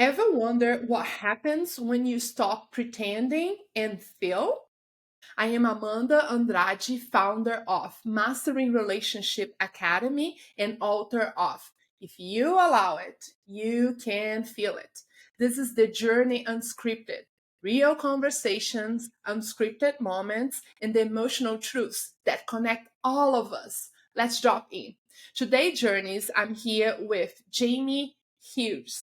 Ever wonder what happens when you stop pretending and feel? I am Amanda Andrade, founder of Mastering Relationship Academy and author of If You Allow It, You Can Feel It. This is the journey unscripted, real conversations, unscripted moments, and the emotional truths that connect all of us. Let's drop in. Today, journeys, I'm here with Jamie Hughes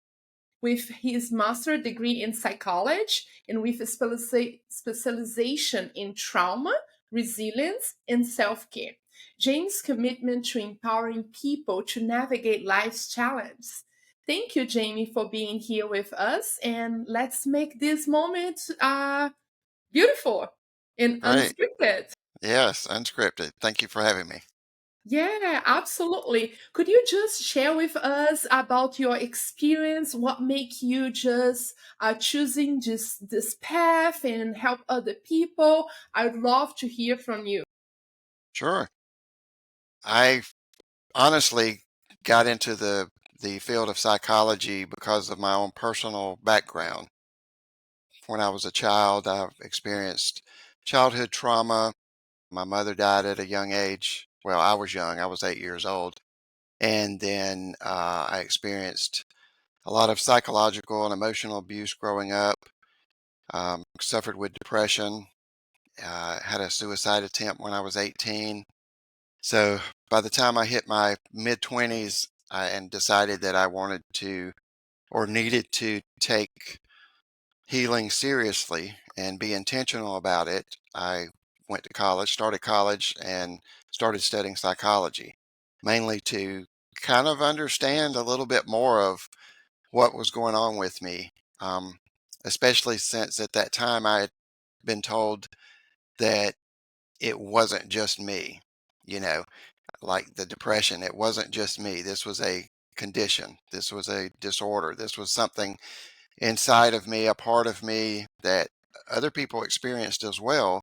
with his master degree in psychology and with a specialization in trauma, resilience, and self care. James' commitment to empowering people to navigate life's challenges. Thank you, Jamie, for being here with us, and let's make this moment beautiful and Right. unscripted. Yes, unscripted. Thank you for having me. Yeah, absolutely. Could you just share with us about your experience? What make you just choosing just this path and help other people? I'd love to hear from you. Sure. I honestly got into the field of psychology because of my own personal background. When I was a child, I experienced childhood trauma. My mother died at a young age. Well, I was young. I was 8 years old. And then I experienced a lot of psychological and emotional abuse growing up. Suffered with depression. Had a suicide attempt when I was 18. So by the time I hit my mid 20s and decided that I wanted to or needed to take healing seriously and be intentional about it, I went to college, started college, and started studying psychology, mainly to kind of understand a little bit more of what was going on with me, um, especially since at that time I had been told that it wasn't just me. You know, like the depression, it wasn't just me. This was a condition. This was a disorder. This was something inside of me, a part of me that other people experienced as well.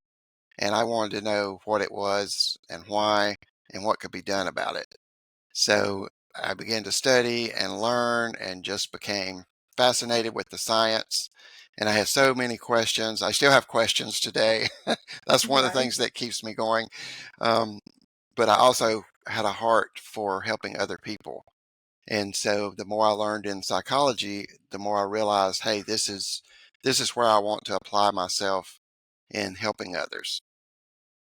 And I wanted to know what it was and why and what could be done about it. So I began to study and learn and just became fascinated with the science. And I had so many questions. I still have questions today. That's one of the Right. things that keeps me going. Um, but I also had a heart for helping other people. And so the more I learned in psychology, the more I realized, hey, this is where I want to apply myself in helping others.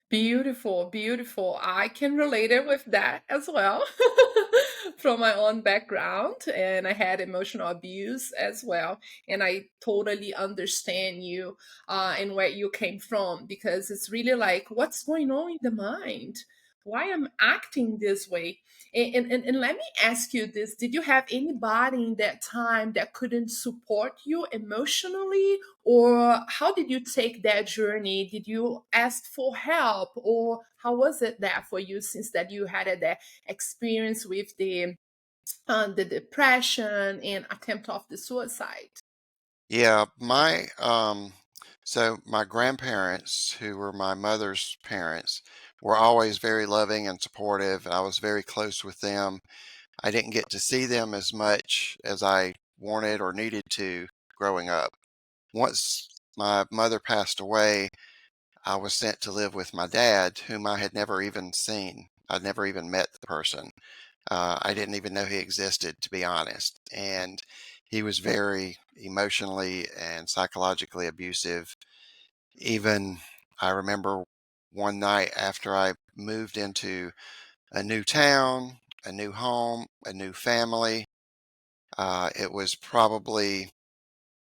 Beautiful, beautiful. I can relate it with that as well from my own background. And I had emotional abuse as well. And I totally understand you and where you came from because it's really like, what's going on in the mind? Why I'm acting this way? And let me ask you this. Did you have anybody in that time that couldn't support you emotionally? Or how did you take that journey? Did you ask for help? Or how was it there for you since that you had that experience with the depression and attempt of the suicide? Yeah, my grandparents, who were my mother's parents, were always very loving and supportive, and I was very close with them. I didn't get to see them as much as I wanted or needed to growing up. Once my mother passed away, I was sent to live with my dad, whom I had never even seen. I'd never even met the person. I didn't even know he existed, to be honest. And he was very emotionally and psychologically abusive. Even I remember one night after I moved into a new town, a new home, a new family. It was probably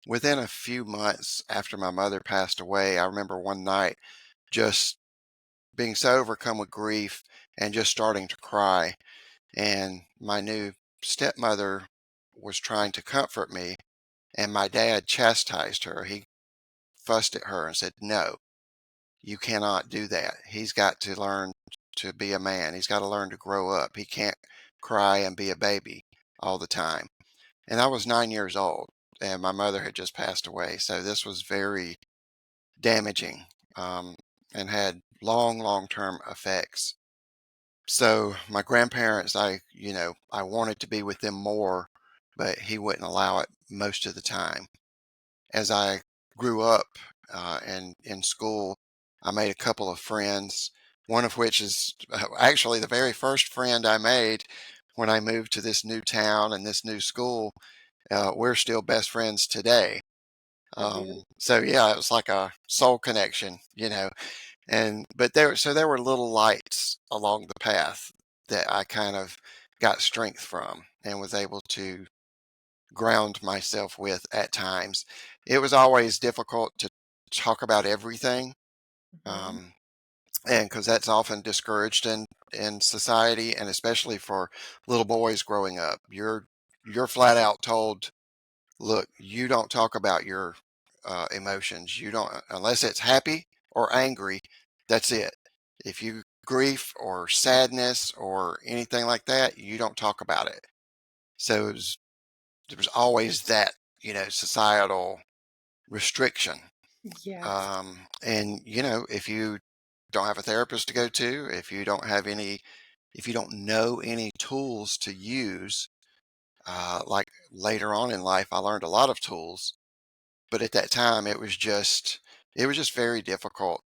within a few months after my mother passed away. I remember one night just being so overcome with grief and just starting to cry. And my new stepmother was trying to comfort me, and my dad chastised her. He fussed at her and said, "No, you cannot do that. He's got to learn to be a man. He's got to learn to grow up. He can't cry and be a baby all the time." And I was 9 years old, and my mother had just passed away. So this was very damaging, and had long term effects. So my grandparents, I wanted to be with them more, but he wouldn't allow it most of the time. As I grew up and in school, I made a couple of friends, one of which is actually the very first friend I made when I moved to this new town and this new school. We're still best friends today. Okay. So yeah, it was like a soul connection, And but there were little lights along the path that I kind of got strength from and was able to ground myself with at times. It was always difficult to talk about everything, Mhm. um, and because that's often discouraged in society, and especially for little boys growing up. You're flat out told, look, you don't talk about your emotions. You don't unless it's happy or angry. That's it. If you grief or sadness or anything like that, you don't talk about it. So there was always that, societal restriction. Yes. And if you don't have a therapist to go to, if you don't know any tools to use, like later on in life, I learned a lot of tools, but at that time, it was just very difficult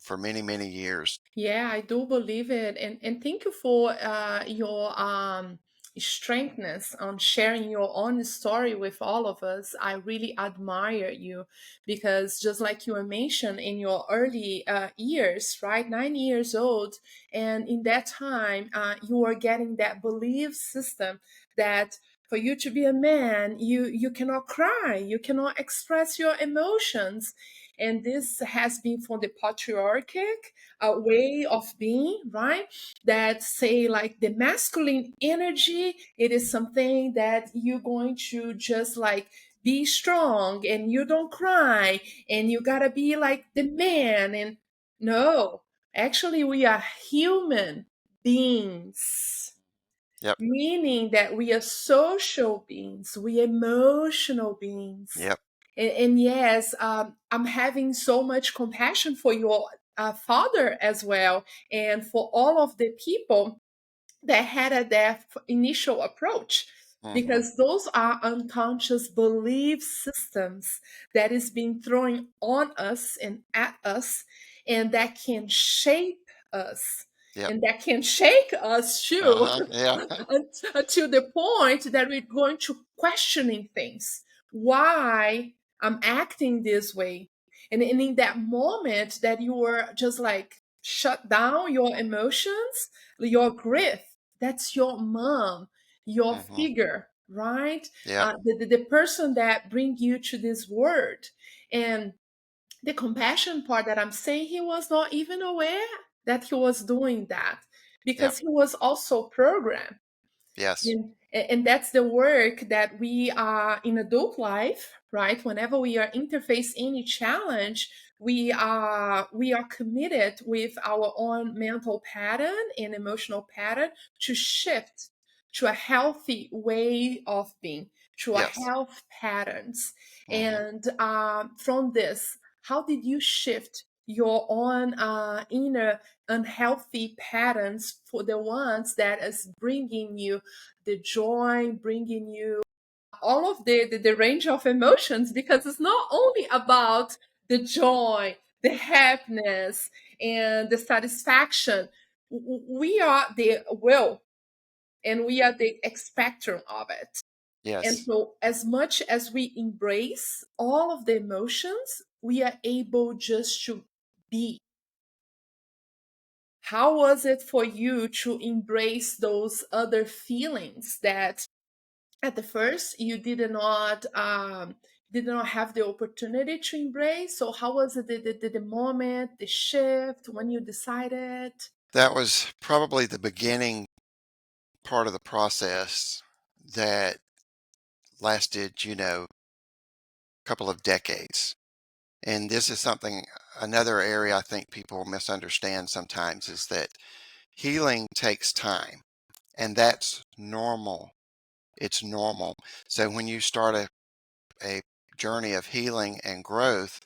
for many, many years. Yeah, I do believe it, and thank you for your strengthness on sharing your own story with all of us. I really admire you because just like you were mentioned in your early years, right, 9 years old, and in that time, you were getting that belief system that for you to be a man, you cannot cry, you cannot express your emotions, and this has been from the patriarchic a way of being, right? That say like the masculine energy, it is something that you're going to just like be strong and you don't cry and you gotta be like the man. And no, actually, we are human beings, Yep, meaning that we are social beings, we emotional beings. yep, And yes, I'm having so much compassion for your father as well, and for all of the people that had that initial approach, hmm, because those are unconscious belief systems that is being thrown on us and at us, and that can shape us, yep, and that can shake us too, uh-huh, yeah, until the point that we're going to questioning things. Why I'm acting this way? And in that moment that you were just like shut down your emotions, your grief, that's your mom, your hmm, figure, right? yep, The person that bring you to this world. And the compassion part that I'm saying, he was not even aware that he was doing that yep, because he was also programmed. yes, And that's the work that we are in adult life, right? Whenever we are interface any challenge, we are committed with our own mental pattern and emotional pattern to shift to a healthy way of being, to a yes, health patterns. hmm. And from this, how did you shift your own inner unhealthy patterns for the ones that is bringing you the joy, bringing you all of the range of emotions, because it's not only about the joy, the happiness, and the satisfaction. We are the will and we are the spectrum of it. And Yes. so, as much as we embrace all of the emotions, we are able just to be. How was it for you to embrace those other feelings that at the first you did not have the opportunity to embrace? So how was it the moment, the shift when you decided? That was probably the beginning part of the process that lasted, a couple of decades. And this is another area I think people misunderstand sometimes is that healing takes time, and that's normal. It's normal. So when you start a journey of healing and growth,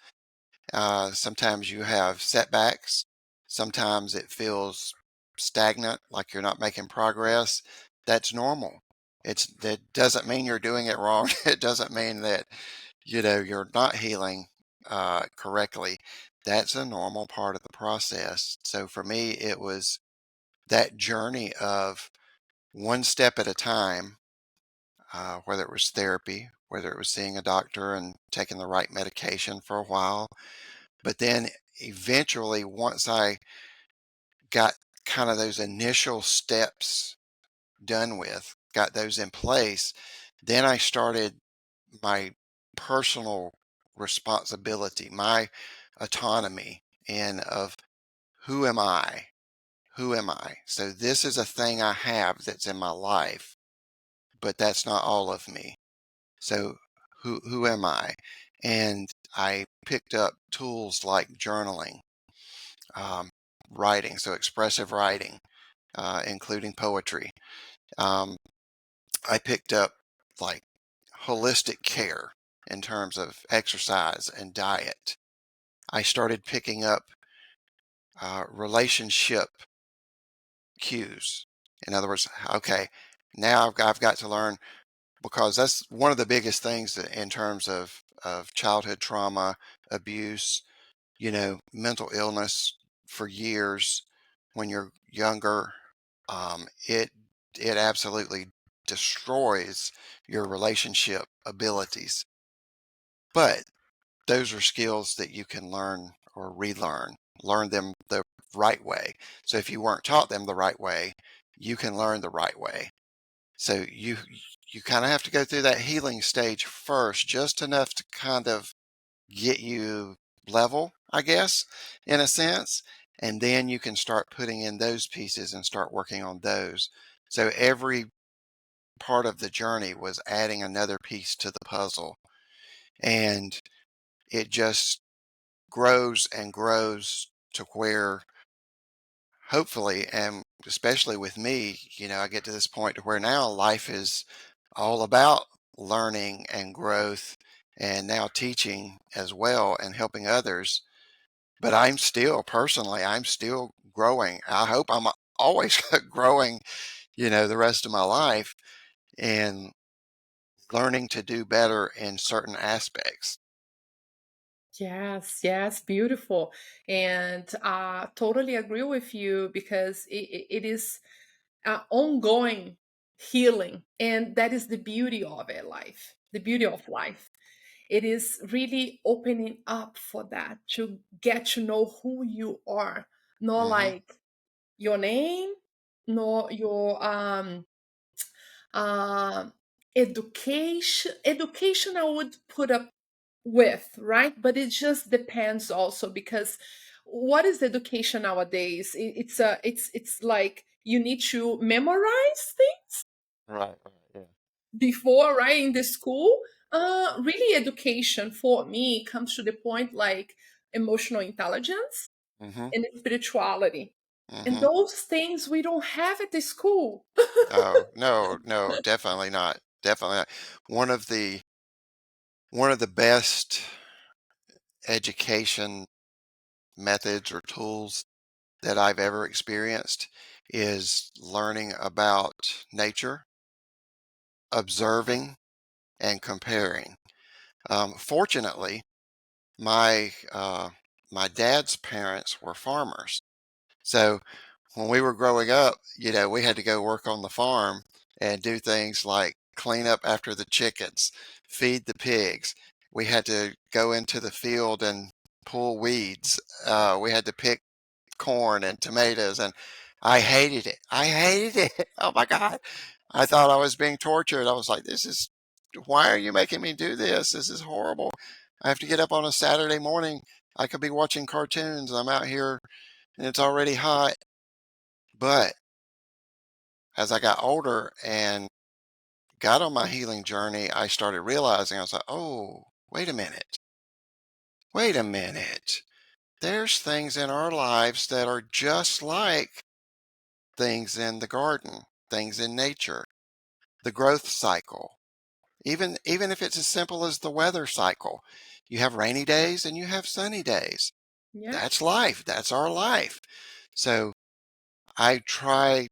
sometimes you have setbacks. Sometimes it feels stagnant, like you're not making progress. That's normal. That doesn't mean you're doing it wrong. It doesn't mean that, you're not healing correctly. That's a normal part of the process. So for me, it was that journey of one step at a time, whether it was therapy, whether it was seeing a doctor and taking the right medication for a while. But then eventually, once I got kind of those initial steps done with, got those in place, then I started my personal responsibility, my autonomy, and of who am I? Who am I? So this is a thing I have that's in my life, but that's not all of me. So who am I? And I picked up tools like journaling, um, writing, so expressive writing, including poetry. Um, I picked up like holistic care in terms of exercise and diet. I started picking up relationship cues. In other words, okay, now I've got to learn, because that's one of the biggest things in terms of childhood trauma, abuse, mental illness for years when you're younger. It absolutely destroys your relationship abilities. But those are skills that you can learn or relearn, learn them the right way. So if you weren't taught them the right way, you can learn the right way. So you kind of have to go through that healing stage first, just enough to kind of get you level, I guess, in a sense. And then you can start putting in those pieces and start working on those. So every part of the journey was adding another piece to the puzzle. And it just grows and grows to where, hopefully, and especially with me, I get to this point to where now life is all about learning and growth, and now teaching as well and helping others. But I'm still growing. I hope I'm always growing, the rest of my life, and learning to do better in certain aspects. Yes, yes, beautiful. And totally agree with you because it is ongoing healing. And that is the beauty of it, life, the beauty of life. It is really opening up for that to get to know who you are, not Hmm. like your name, nor your um education I would put up with, right? But it just depends also because what is education nowadays? It's like you need to memorize things Right, right, yeah. before, right, in the school. Really, education for me comes to the point like emotional intelligence Hmm. and spirituality, and Hmm. those things we don't have at the school. Oh, no, no, definitely not. Definitely not. One of the one of the best education methods or tools that I've ever experienced is learning about nature, observing, and comparing. Fortunately, my dad's parents were farmers. So when we were growing up, we had to go work on the farm and do things like clean up after the chickens, feed the pigs. We had to go into the field and pull weeds. We had to pick corn and tomatoes, and I hated it. I hated it. Oh my God. I thought I was being tortured. I was like, why are you making me do this? This is horrible. I have to get up on a Saturday morning. I could be watching cartoons. I'm out here and it's already hot. But as I got older and got on my healing journey, I started realizing, I was like, oh, wait a minute. Wait a minute. There's things in our lives that are just like things in the garden, things in nature, the growth cycle. Even if it's as simple as the weather cycle, you have rainy days and you have sunny days. Yeah. That's life. That's our life. So I try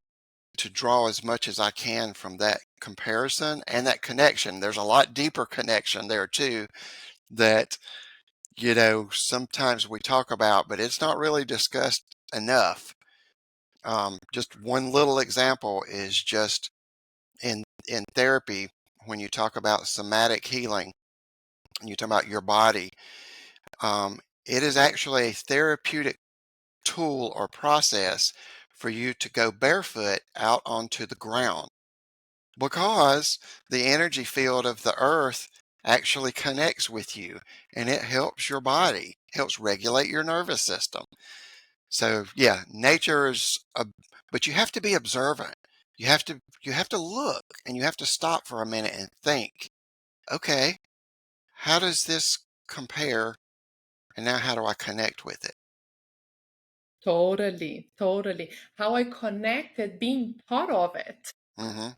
to draw as much as I can from that comparison and that connection. There's a lot deeper connection there too that, sometimes we talk about, but it's not really discussed enough. Just one little example is just in therapy, when you talk about somatic healing, and you talk about your body, it is actually a therapeutic tool or process for you to go barefoot out onto the ground because the energy field of the earth actually connects with you and it helps your body, helps regulate your nervous system. So yeah, nature is but you have to be observant. You have to look and you have to stop for a minute and think, okay, how does this compare and now how do I connect with it? Totally, totally. How I connected being part of it Mhm.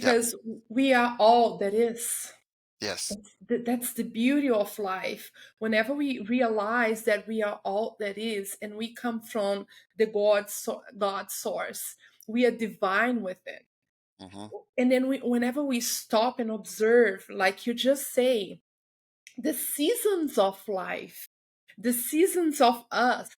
Yep. because we are all that is. Yes. That's the beauty of life. Whenever we realize that we are all that is and we come from the God source, we are divine within. Mhm. And then whenever we stop and observe, like you just say, the seasons of life, the seasons of us,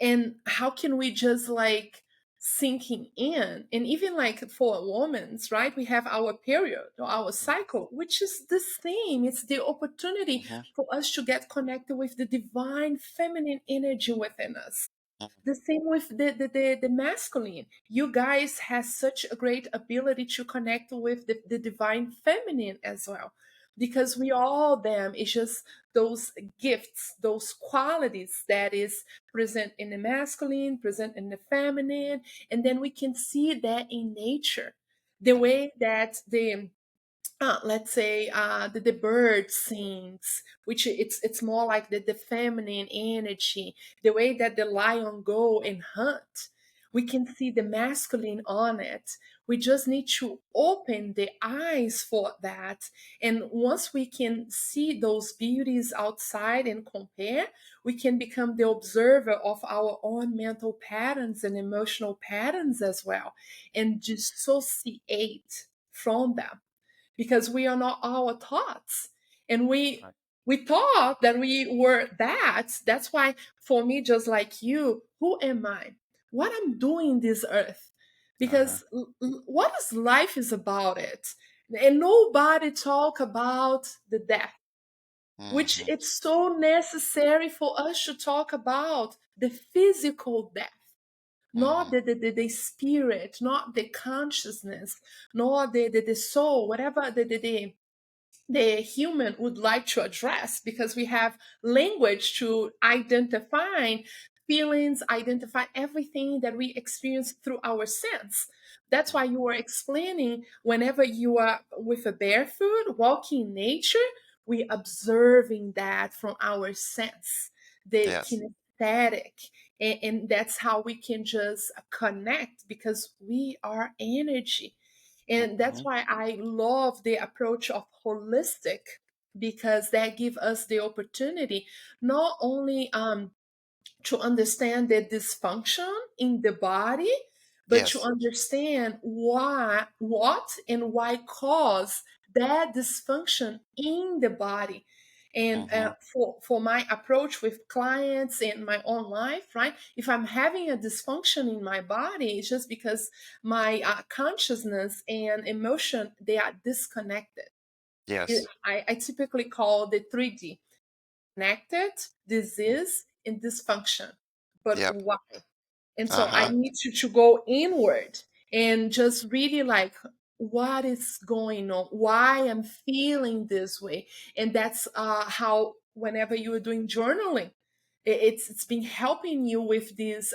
and how can we just like sinking in, and even like for women's, right, we have our period or our cycle, which is the same. It's the opportunity Mhm. for us to get connected with the divine feminine energy within us. Mhm. The same with the masculine. You guys has such a great ability to connect with the divine feminine as well. Because we all them, it's just those gifts, those qualities that is present in the masculine, present in the feminine, and then we can see that in nature. The way that the let's say the bird sings, which it's more like the feminine energy. The way that the lion go and hunt, we can see the masculine on it. We just need to open the eyes for that, and once we can see those beauties outside and compare, we can become the observer of our own mental patterns and emotional patterns as well, and dissociate from them, because we are not our thoughts, and we Right. we thought that we were that. That's why for me, just like you, who am I, what I'm doing in this earth, Uh-huh. because what is life is about it, and nobody talk about the death, which Mhm. it's so necessary for us to talk about the physical death, not Mhm. the spirit, not the consciousness, nor the soul, whatever the human would like to address, because we have language to identify feelings, identify everything that we experience through our sense. That's why you were explaining, whenever you are with a barefoot walking in nature, we observing that from our sense, the Yes. kinesthetic, and that's how we can just connect, because we are energy. And that's Mhm. why I love the approach of holistic, because that give us the opportunity not only to understand the dysfunction in the body, but to Yes. understand why, what, and why cause that dysfunction in the body. And Mhm. for my approach with clients in my own life, right? If I'm having a dysfunction in my body, it's just because my consciousness and emotion, they are disconnected. Yes. I typically call the 3D: connected, disease, and dysfunction. But Yep. why? And so I Uh-huh. need to go inward and just really like, what is going on? Why I'm feeling this way? And that's how whenever you are doing journaling, it's been helping you with this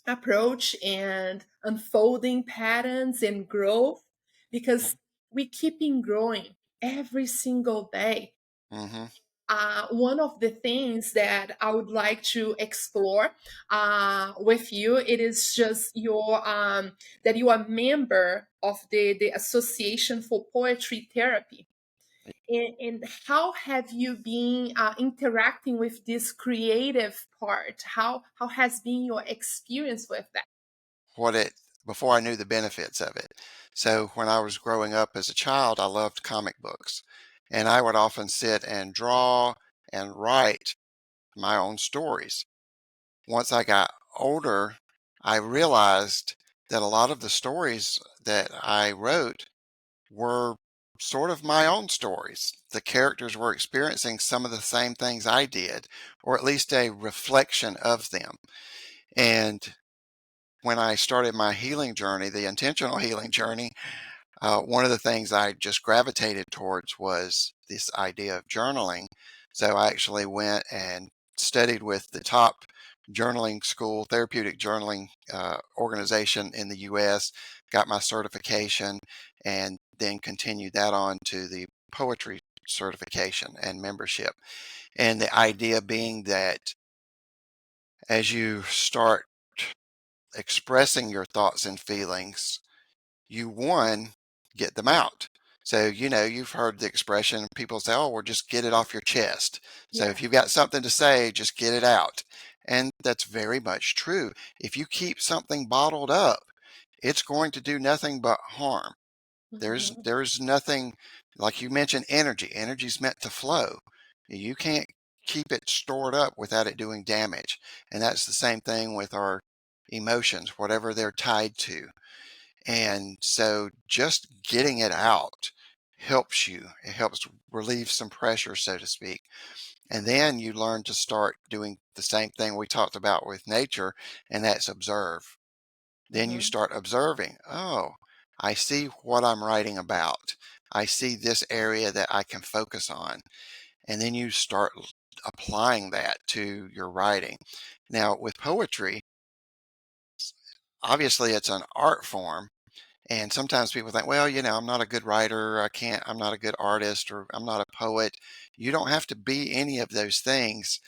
approach and unfolding patterns and growth, because we keeping growing every single day. Mhm. One of the things that I would like to explore with you, it is just your that you are a member of the Association for Poetry Therapy. And how have you been interacting with this creative part? How has been your experience with that? What it before I knew the benefits of it. So when I was growing up as a child, I loved comic books. And I would often sit and draw and write my own stories. Once I got older, I realized that a lot of the stories that I wrote were sort of my own stories. The characters were experiencing some of the same things I did, or at least a reflection of them. And when I started my healing journey, the intentional healing journey, one of the things I just gravitated towards was this idea of journaling. So I actually went and studied with the top journaling school, therapeutic journaling organization in the US, got my certification, and then continued that on to the poetry certification and membership. And the idea being that as you start expressing your thoughts and feelings, you one, get them out. So, you've heard the expression, people say, oh, well, just get it off your chest. So if Yeah. you've got something to say, just get it out. And that's very much true. If you keep something bottled up, it's going to do nothing but harm. Mhm. There's nothing, like you mentioned, energy. Energy's meant to flow. You can't keep it stored up without it doing damage. And that's the same thing with our emotions, whatever they're tied to. And so just getting it out helps you. It helps relieve some pressure, so to speak. And then you learn to start doing the same thing we talked about with nature, and that's observe. Then you Mhm. start observing, oh, I see what I'm writing about. I see this area that I can focus on. And then you start applying that to your writing. Now, with poetry, obviously it's an art form. And sometimes people think, well, I'm not a good writer. I'm not a good artist, or I'm not a poet. You don't have to be any of those things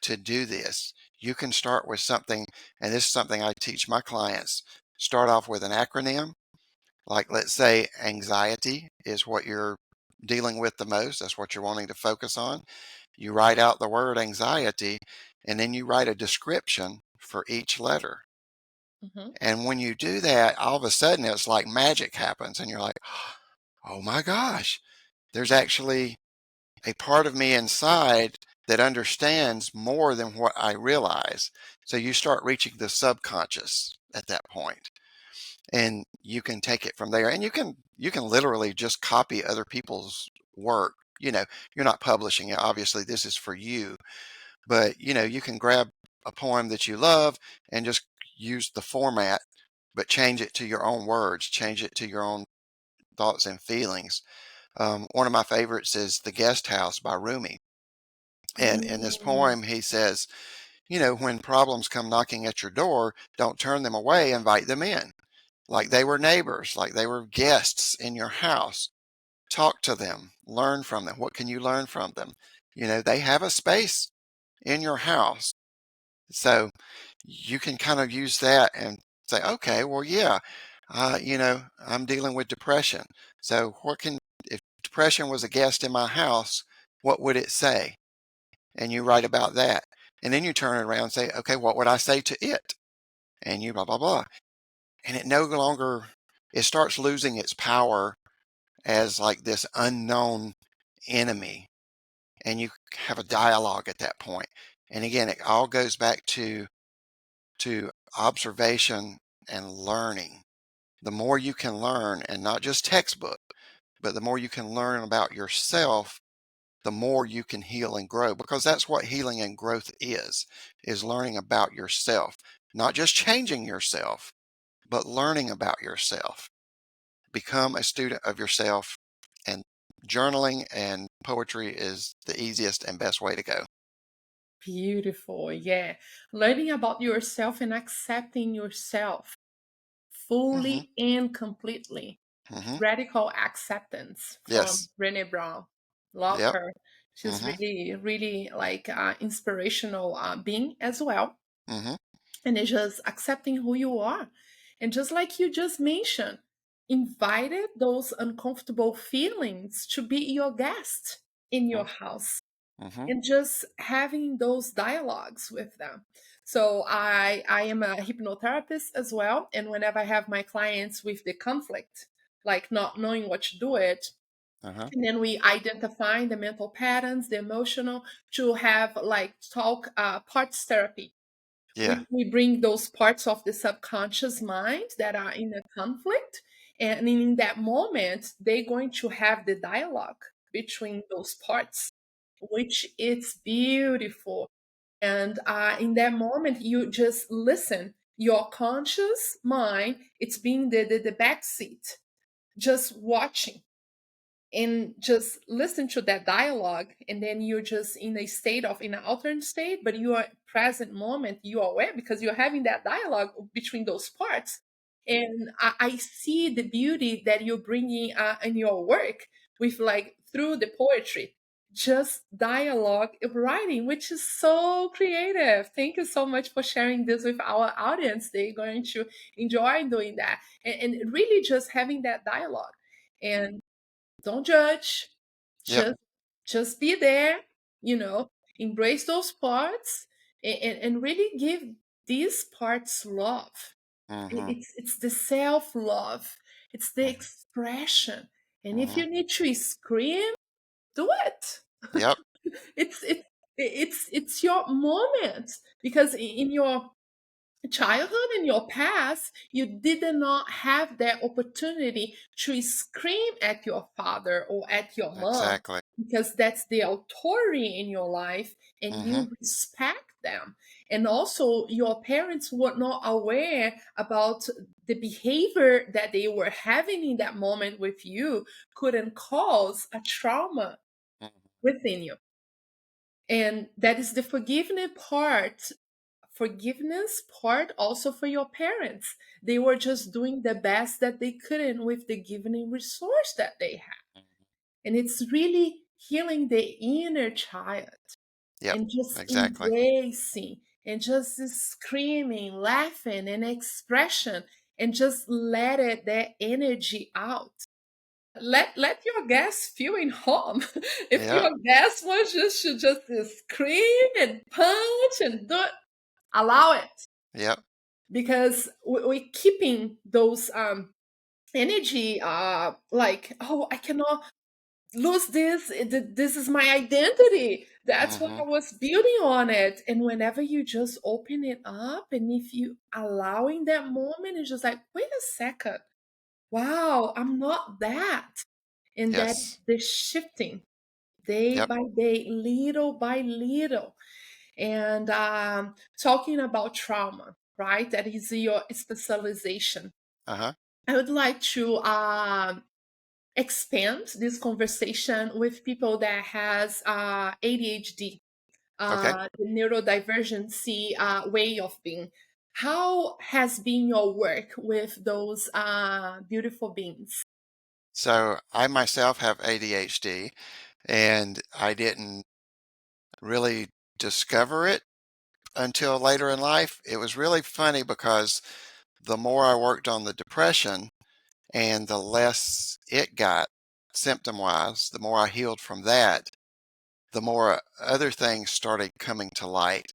to do this. You can start with something, and this is something I teach my clients. Start off with an acronym. Like, let's say anxiety is what you're dealing with the most. That's what you're wanting to focus on. You write out the word anxiety, and then you write a description for each letter. Mhm. And when you do that, all of a sudden it's like magic happens, and you're like, oh my gosh, there's actually a part of me inside that understands more than what I realize. So you start reaching the subconscious at that point, and you can take it from there. And you can literally just copy other people's work. You're not publishing it. Obviously, this is for you, but you can grab a poem that you love and just use the format, but change it to your own words, change it to your own thoughts and feelings. One of my favorites is The Guest House by Rumi. And in this Mm. poem, he says, when problems come knocking at your door, don't turn them away, invite them in. Like they were neighbors, like they were guests in your house. Talk to them, learn from them. What can you learn from them? They have a space in your house. So you can kind of use that and say, okay, well, yeah, I'm dealing with depression. So if depression was a guest in my house, what would it say? And you write about that. And then you turn it around and say, okay, what would I say to it? And you blah, blah, blah. And it no longer, it starts losing its power as like this unknown enemy. And you have a dialogue at that point. And again, it all goes back to observation and learning. The more you can learn, and not just textbook, but the more you can learn about yourself, the more you can heal and grow, because that's what healing and growth is learning about yourself, not just changing yourself, but learning about yourself. Become a student of yourself, and journaling and poetry is the easiest and best way to go. Beautiful. Yeah. Learning about yourself and accepting yourself Hmm. fully and completely. Hmm. Radical Acceptance from Yes. Brené Brown. Love Yep. her. She's Hmm. really, really like inspirational being as well. Hmm. And it's just accepting who you are. And just like you just mentioned, invited those uncomfortable feelings to be your guest in your Hmm. house. Mm-hmm. and just having those dialogues with them. So I am a hypnotherapist as well, and whenever I have my clients with the conflict, like not knowing what to do it, Uh-huh. and then we identify the mental patterns, the emotional, to have like talk parts therapy. Yeah. We bring those parts of the subconscious mind that are in a conflict, and in that moment they're going to have the dialogue between those parts, which is beautiful. And in that moment you just listen. Your conscious mind, it's being the back seat, just watching and just listen to that dialogue, and then you're just in a state of in an alternate state, but you are present moment, you are aware because you're having that dialogue between those parts. And I see the beauty that you're bringing in your work with like through the poetry, just dialogue writing, which is so creative. Thank you so much for sharing this with our audience. They're going to enjoy doing that, and really just having that dialogue. And don't judge, Yep. just be there, you know, embrace those parts, and really give these parts love. Mm-hmm. It's the self love, it's the Mm-hmm. expression. And if Mm-hmm. you need to scream, do it. Yep. It's your moment, because in your childhood, in your past, you did not have that opportunity to scream at your father or at your mom, Exactly. because that's the authority in your life and Mm-hmm. you respect them. And also your parents were not aware about the behavior that they were having in that moment with you, couldn't cause a trauma Mm-hmm. within you. And that is the forgiveness part also for your parents. They were just doing the best that they couldn't with the given resource that they had. And it's really healing the inner child Yep. and just Exactly. embracing and just screaming, laughing, and expression, and just let it that energy out. Let your guests feel in home. If Yep. your guest wants just should just scream and punch and do it, allow it, Yep. because we're keeping those energy like, oh, I cannot lose this. This is my identity, that's what Mm-hmm. I was building on it. And whenever you just open it up, and if you allowing that moment, it's just like, wait a second, wow, I'm not that. And that Yes. the shifting day Yep. by day, little by little. And talking about trauma, right? That is your specialization. Uh-huh. I would like to expand this conversation with people that has ADHD, Okay. the neurodivergency way of being. How has been your work with those beautiful beings? So I myself have ADHD, and I didn't really discover it until later in life. It was really funny because the more I worked on the depression and the less it got symptom wise, the more I healed from that, the more other things started coming to light.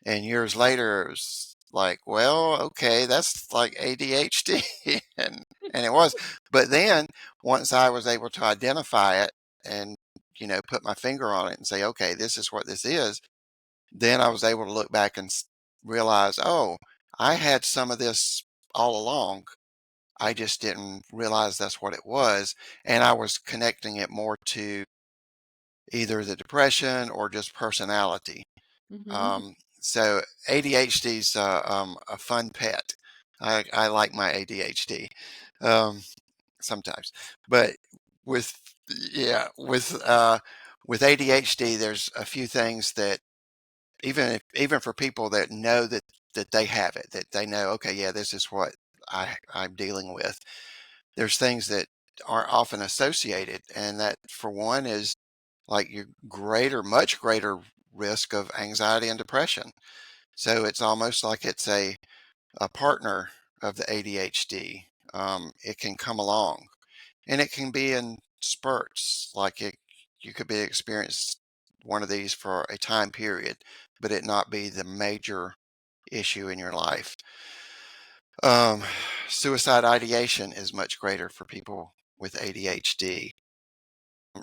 And years later, it was like, well, okay, that's like ADHD. And it was. But then once I was able to identify it and, put my finger on it and say, okay, this is what this is, then I was able to look back and realize, oh, I had some of this all along. I just didn't realize that's what it was. And I was connecting it more to either the depression or just personality. Hmm. So ADHD's a fun pet. I like my ADHD um, sometimes, but with yeah with ADHD, there's a few things that even for people that know that they have it, that they know, okay, yeah, this is what I'm dealing with. There's things that aren't often associated, and that for one is like your much greater risk of anxiety and depression. So it's almost like it's a partner of the ADHD. It can come along and it can be in spurts. You could be experienced one of these for a time period, but it not be the major issue in your life. Um, Suicide ideation is much greater for people with ADHD.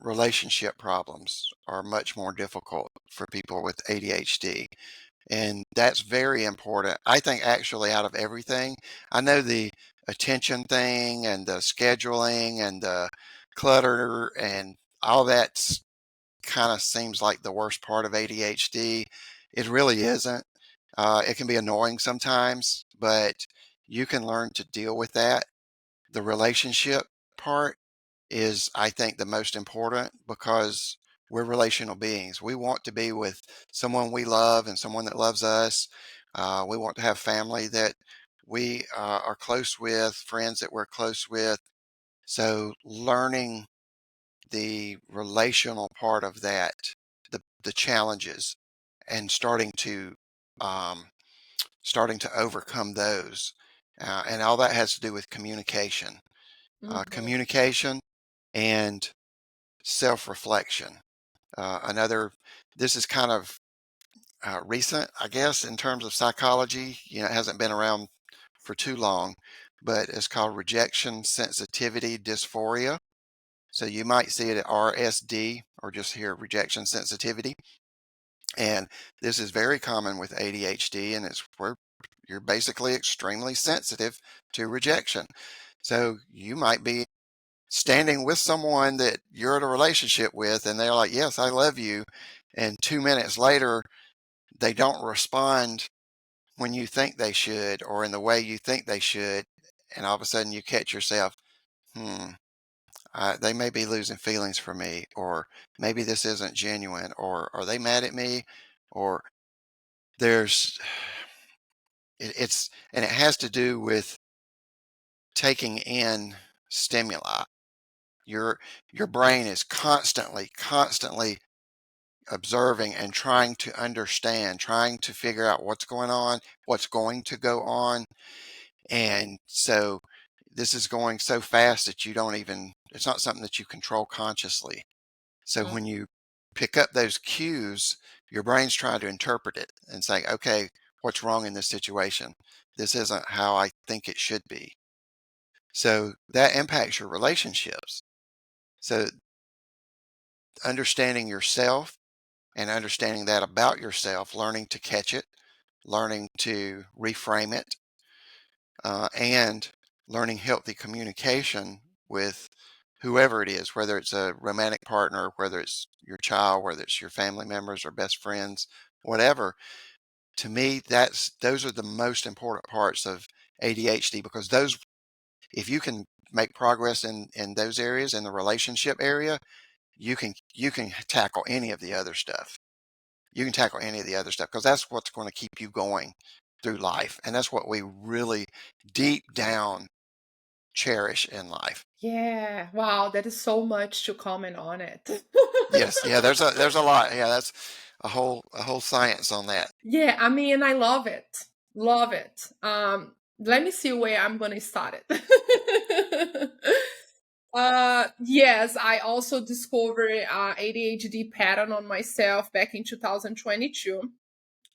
Relationship problems are much more difficult for people with ADHD. And that's very important. I think actually out of everything, I know the attention thing and the scheduling and the clutter and all that kind of seems like the worst part of ADHD. It really isn't. It can be annoying sometimes, but you can learn to deal with that. The relationship part is, I think, the most important because we're relational beings. We want to be with someone we love and someone that loves us. We want to have family that we are close with, friends that we're close with. So, learning the relational part of that, the challenges, and um, starting to overcome those, and all that has to do with communication, Mhm. communication and self-reflection. Another, this is kind of recent, I guess, in terms of psychology. It hasn't been around for too long, but it's called rejection sensitivity dysphoria. So you might see it at RSD or just hear rejection sensitivity. And this is very common with ADHD, and it's where you're basically extremely sensitive to rejection. So you might be standing with someone that you're in a relationship with, and they're like, "Yes, I love you." And 2 minutes later, they don't respond when you think they should or in the way you think they should. And all of a sudden, you catch yourself, hmm, they may be losing feelings for me, or maybe this isn't genuine, or are they mad at me? Or there's, and it has to do with taking in stimuli. Your your brain is constantly observing and trying to understand, trying to figure out what's going on, what's going to go on. And so this is going so fast that you don't even, it's not something that you control consciously. So Mm. when you pick up those cues, your brain's trying to interpret it and say, okay, what's wrong in this situation? This isn't how I think it should be. So that impacts your relationships. So understanding yourself and understanding that about yourself, learning to catch it, learning to reframe it, and learning healthy communication with whoever it is, whether it's a romantic partner, whether it's your child, whether it's your family members or best friends, whatever. To me, those are the most important parts of ADHD because those, if you can make progress in those areas, in the relationship area, you can tackle any of the other stuff. You can tackle any of the other stuff because that's what's going to keep you going through life. And that's what we really deep down cherish in life. Yeah. Wow, that is so much to comment on it. Yes, yeah, there's a lot. Yeah, that's a whole science on that. Yeah, I mean, I love it. Love it. Let me see where I'm gonna start it. Yes, I also discovered ADHD pattern on myself back in 2022,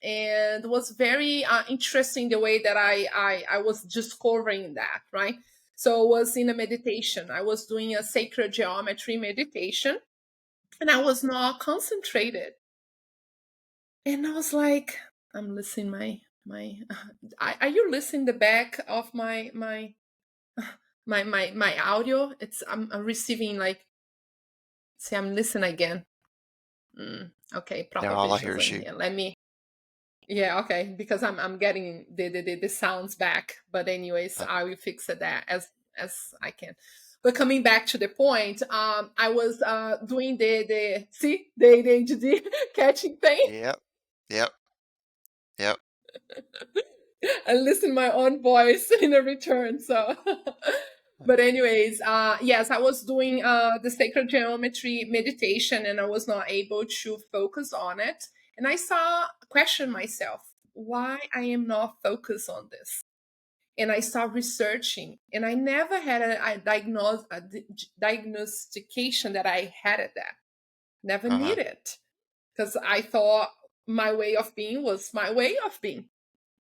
and it was very interesting the way that I was discovering that, right? So it was in a meditation. I was doing a sacred geometry meditation, and I was not concentrated. And I was like, I'm listening my. Are you listening the back of my audio? I'm receiving like. See, I'm listening again. Okay, Yeah, all I propositions hear is in you. here. Let me. Yeah, okay, because I'm getting the sounds back. But anyways, Uh, I will fix it that as I can. But coming back to the point, I was doing the see the ADHD catching thing. yep, yep, yep. I listen my own voice in a return. So, but anyways, yes, I was doing the sacred geometry meditation, and I was not able to focus on it. And I saw question myself why I am not focused on this. And I started researching, and I never had a diagnostication that I had it that never Uh-huh. needed. because I thought my way of being was my way of being.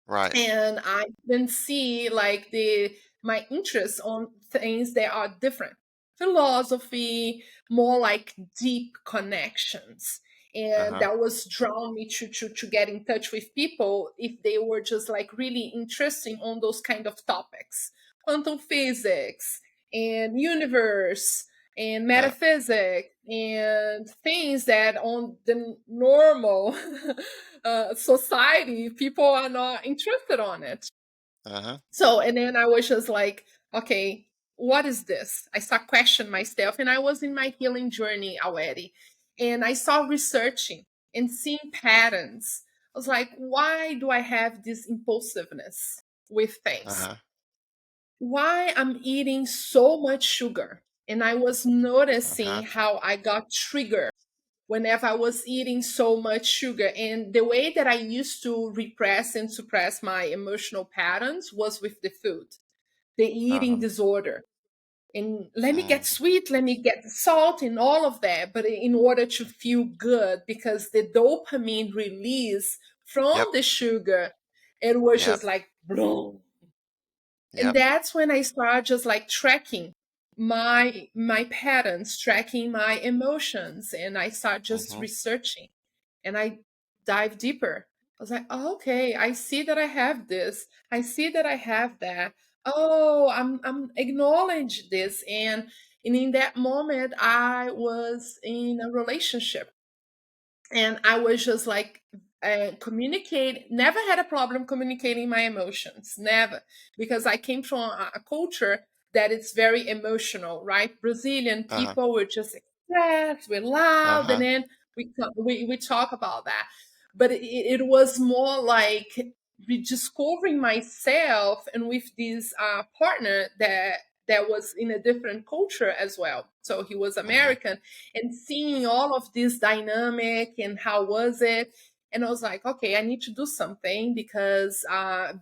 Right. And I then see like the my interests on things that are different. Philosophy, more like deep connections. And Uh-huh. that was drawn me to get in touch with people if they were just like really interesting on those kind of topics. Quantum physics and universe and Yeah. metaphysics and things that on the normal society people are not interested on it. Uh-huh. So and then I was just like, okay, what is this? I start questioning myself, and I was in my healing journey already, and I saw researching and seeing patterns. I was like, why do I have this impulsiveness with things? Uh-huh. Why I'm eating so much sugar? And I was noticing Uh-huh. how I got triggered whenever I was eating so much sugar. And the way that I used to repress and suppress my emotional patterns was with the food, the eating Uh-huh. disorder. And let me get Mm. sweet, let me get salt and all of that, but in order to feel good, because the dopamine release from Yep. the sugar, it was Yep. just like boom. And Yep. that's when I started just like tracking my patterns, tracking my emotions, and I start just Mm-hmm. researching and I dive deeper. I was like, oh, okay, I see that I have this. I see that I have that. Oh, I'm acknowledge this. And in that moment I was in a relationship, and I was just like communicate, never had a problem communicating my emotions, never, because I came from a culture that it's very emotional, right? Brazilian Uh-huh. people were just expressed, we're loud, and Uh-huh. then we talk about that. But it was more like rediscovering myself, and with this partner that was in a different culture as well, so he was Mm-hmm. American, and seeing all of this dynamic and how was it. And I was like, okay, I need to do something, because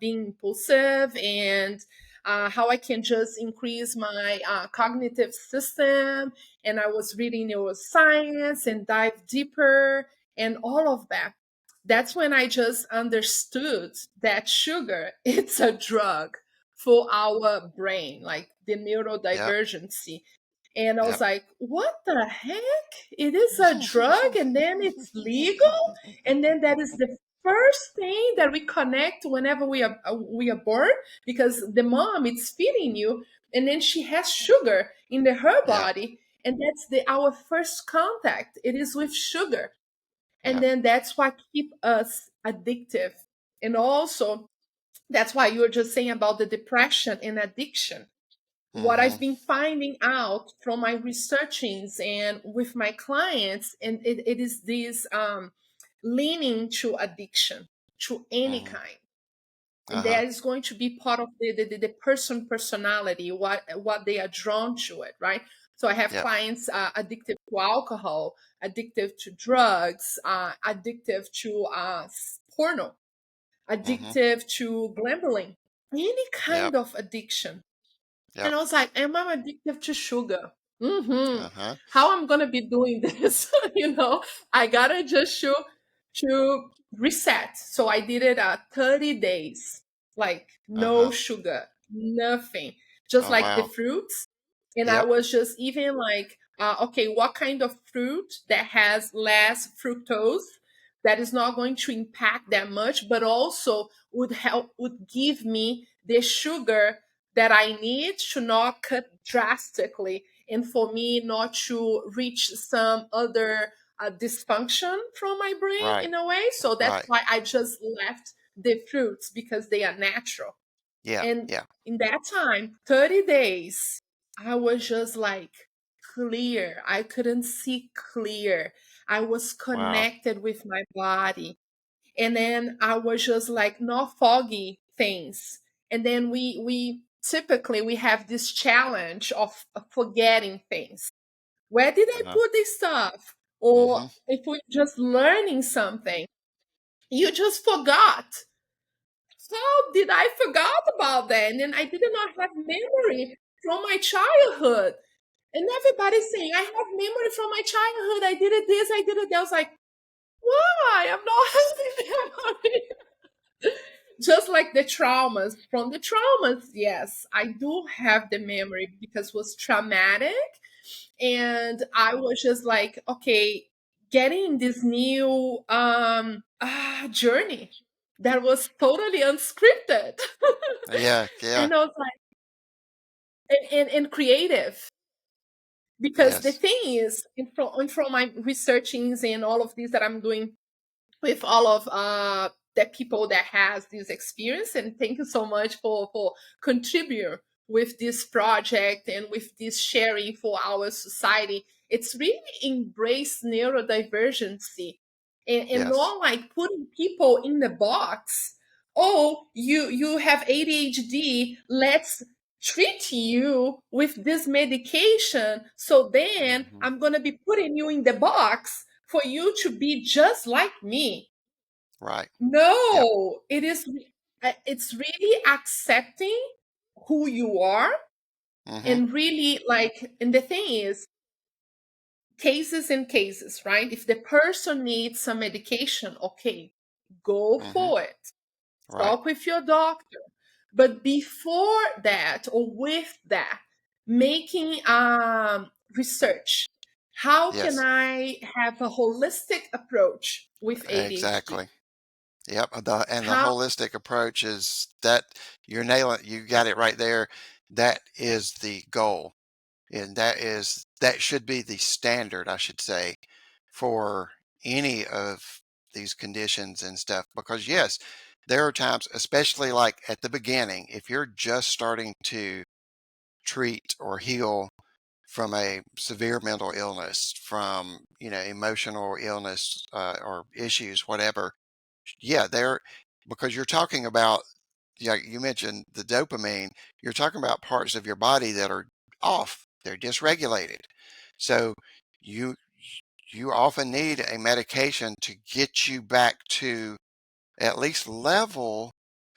being impulsive, and how I can just increase my cognitive system. And I was reading neuroscience and dive deeper and all of that. That's when I just understood that sugar it's a drug for our brain, like the Yep. neurodivergency. And I was Yep. like, what the heck? It is a drug, and then it's legal, and then that is the first thing that we connect whenever we are born, because the mom is feeding you, and then she has sugar in her Yep. body, and that's the our first contact. It is with sugar, and Yep. then that's what keep us addictive. And also that's why you were just saying about the depression and addiction. What Mm-hmm. I've been finding out from my researchings and with my clients, and it is this leaning to addiction to any Mm-hmm. kind. And Uh-huh. that is going to be part of the person personality, what they are drawn to it, right? So I have Yep. clients addicted to alcohol, addicted to drugs, addicted to porno, Mm-hmm. addictive to gambling, any Yep. kind of addiction. And Yep. I was like, am I addicted to sugar? Mm-hmm. Uh-huh. How I'm gonna be doing this? I gotta just to reset. So I did it 30 days, like no Uh-huh. sugar, nothing, just Oh like the wow. fruits. And I Yep. was just even like, okay, what kind of fruit that has less fructose, that is not going to impact that much, but also would give me the sugar that I need to not cut drastically, and for me not to reach some other dysfunction from my brain Right. in a way. So that's Right. why I just left the fruits, because they are natural. Yeah. And Yeah. in that time, 30 days, I was just like clear. I couldn't see clear. I was Wow. connected with my body, and then I was just like not foggy things. And then we typically we have this challenge of forgetting things. Where did I Uh-huh. put this stuff? Or Mm-hmm. if we're just learning something, you just forgot. How did I forgot about that? And then I did not have memory from my childhood. And everybody's saying I have memory from my childhood. I did it this, I did it that. I was like, Why? I'm not having memory. Just like the traumas. From the traumas, yes, I do have the memory because it was traumatic. And I was just like, okay, getting this new journey that was totally unscripted. Yeah, yeah, And I was like, and creative. Because the yes, thing is, from my researchings and all of these that I'm doing with all of the people that has this experience, and thank you so much for contribute with this project and with this sharing for our society. It's really embrace neurodivergency, and yes, not like putting people in the box. Oh, you have ADHD, let's treat you with this medication, so then hmm, I'm going to be putting you in the box for you to be just like me. right, yep, No, it's really accepting who you are, hmm, and really like, and the thing is, cases and cases, right? If the person needs some medication, okay, go hmm, for it. right, Talk with your doctor. But before that or with that, making research. How can yes, I have a holistic approach with ADHD? exactly. Yep, and the How holistic approach is that you're nailing, you got it right there. That is the goal. And that should be the standard, I should say, for any of these conditions and stuff. Because yes, there are times, especially like at the beginning, if you're just starting to treat or heal from a severe mental illness, from emotional illness or issues, whatever. Yeah, there, because you're talking about, yeah, you mentioned the dopamine. You're talking about parts of your body that are off. They're dysregulated. So you you often need a medication to get you back to at least level,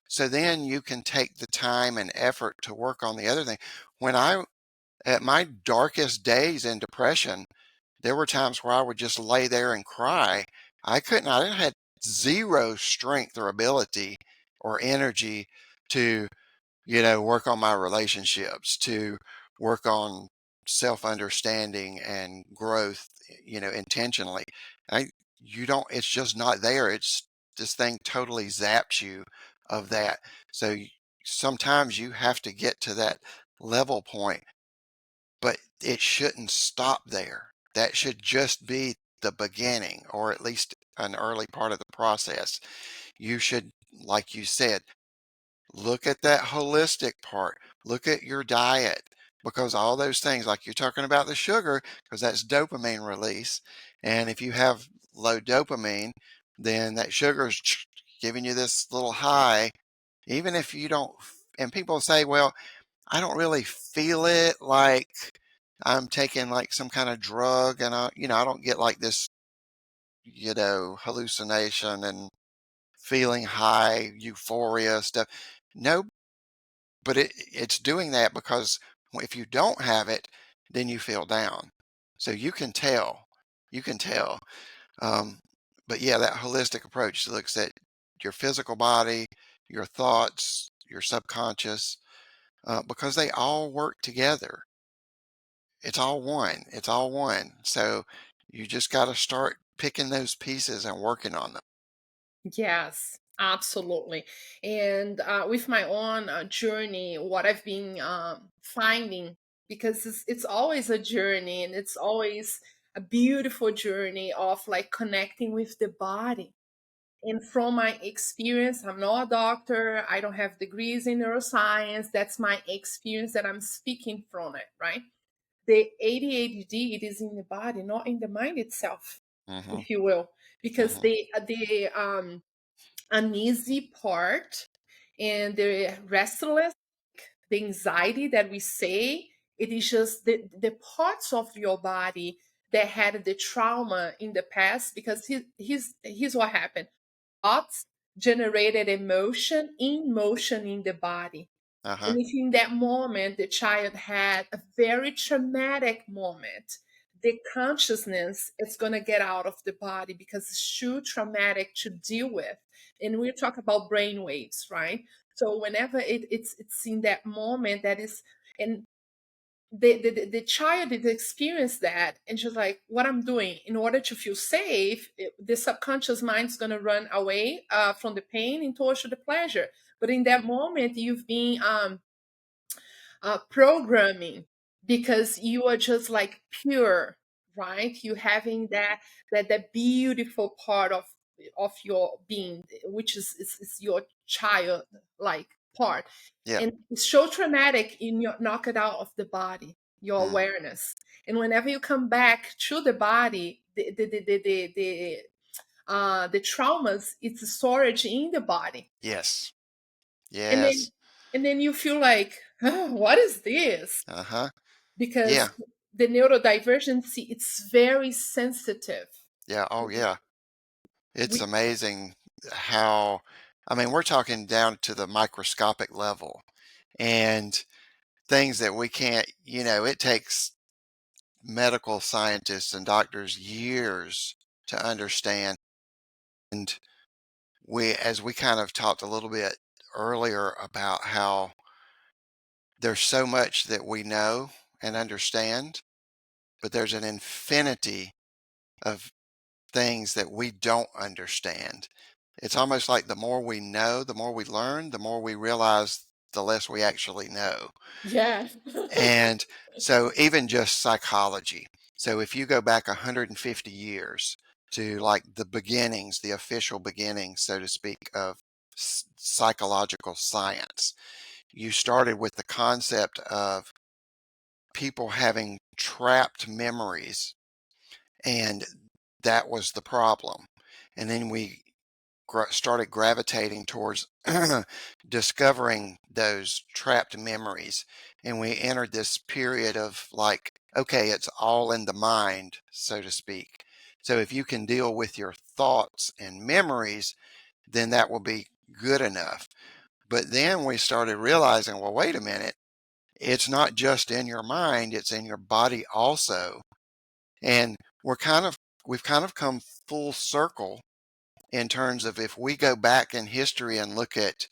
so then you can take the time and effort to work on the other thing. When I at my darkest days in depression, there were times where I would just lay there and cry. I had zero strength or ability or energy to, work on my relationships, to work on self understanding and growth, intentionally. I, you don't, it's just not there. This thing totally zaps you of that. So sometimes you have to get to that level point, but it shouldn't stop there. That should just be the beginning, or at least an early part of the process. You should, like you said, look at that holistic part. Look at your diet, because all those things, like you're talking about the sugar, because that's dopamine release. And if you have low dopamine, then that sugar is giving you this little high, even if you don't. And people say, well, I don't really feel it like I'm taking like some kind of drug, and I don't get like this, hallucination and feeling high, euphoria stuff. No, but it's doing that because if you don't have it, then you feel down. So you can tell. You can tell. Um, but yeah, that holistic approach looks at your physical body, your thoughts, your subconscious, because they all work together. It's all one. It's all one. So you just got to start picking those pieces and working on them. Yes, absolutely. And with my own journey, what I've been finding, because it's always a journey, and it's always a beautiful journey of like connecting with the body. And from my experience, I'm not a doctor, I don't have degrees in neuroscience. That's my experience that I'm speaking from it, right? The ADHD, it is in the body, not in the mind itself, Hmm, if you will, because hmm, the uneasy part and the restless, the anxiety that we say, it is just the parts of your body that had the trauma in the past. Because here's what happened: thoughts generated emotion in the body. uh-huh, And if in that moment the child had a very traumatic moment, the consciousness is going to get out of the body because it's too traumatic to deal with. And we're talking about brain waves, right? So whenever it's in that moment that is, and the child did experience that, and she's like, what I'm doing in order to feel safe, the subconscious mind is going to run away from the pain and towards the pleasure. But in that moment, you've been programming because you are just like pure, right? You having that beautiful part of your being, which is your child like part, Yep. and it's so traumatic in your knock it out of the body, your Mm. awareness. And whenever you come back to the body, the traumas, it's a storage in the body. Yes. and then Yes. and then you feel like, "Oh, what is this?" Uh-huh. Yeah. Because the neurodivergency, it's very sensitive. Yeah. Oh, yeah. It's We amazing how, I mean, we're talking down to the microscopic level and things that we can't, it takes medical scientists and doctors years to understand. And as we kind of talked a little bit earlier about how there's so much that we know and understand, but there's an infinity of things that we don't understand. It's almost like the more we know, the more we learn, the more we realize the less we actually know. Yeah. And so even just psychology. So if you go back 150 years to like the beginnings, the official beginnings, so to speak, of psychological science, you started with the concept of people having trapped memories, and that was the problem. And then we started gravitating towards discovering those trapped memories. And we entered this period of like, okay, it's all in the mind, so to speak. So if you can deal with your thoughts and memories, then that will be good enough. But then we started realizing, well, wait a minute, it's not just in your mind, it's in your body also. And we've kind of come full circle in terms of if we go back in history and look at,